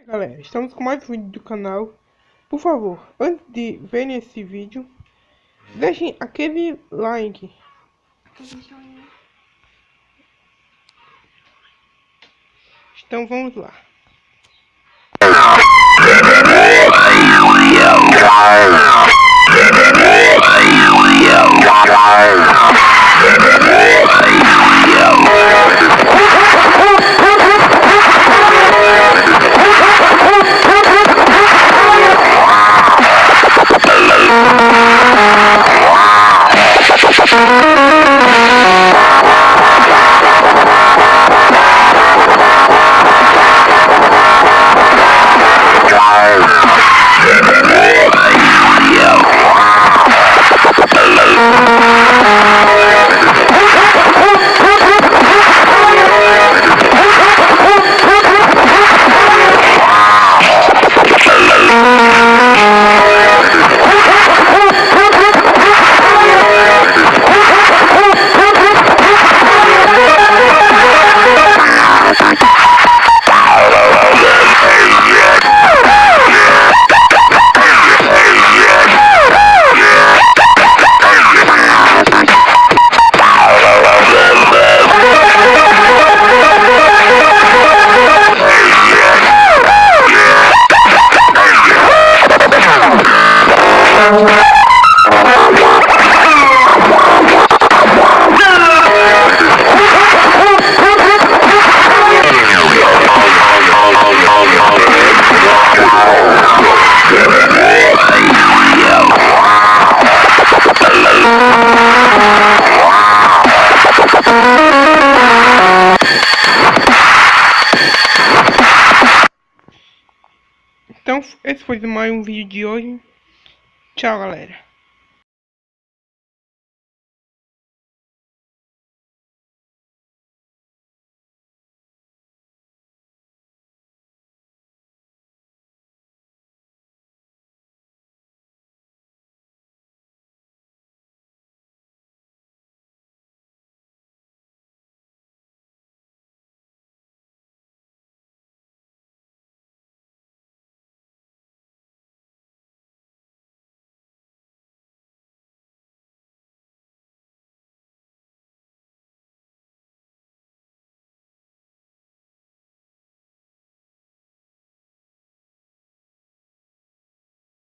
Galera, estamos com mais um vídeo do canal. Por favor, antes de verem esse vídeo, deixem aquele like. Então vamos lá. Então, esse foi mais um vídeo de hoje. Tchau, galera.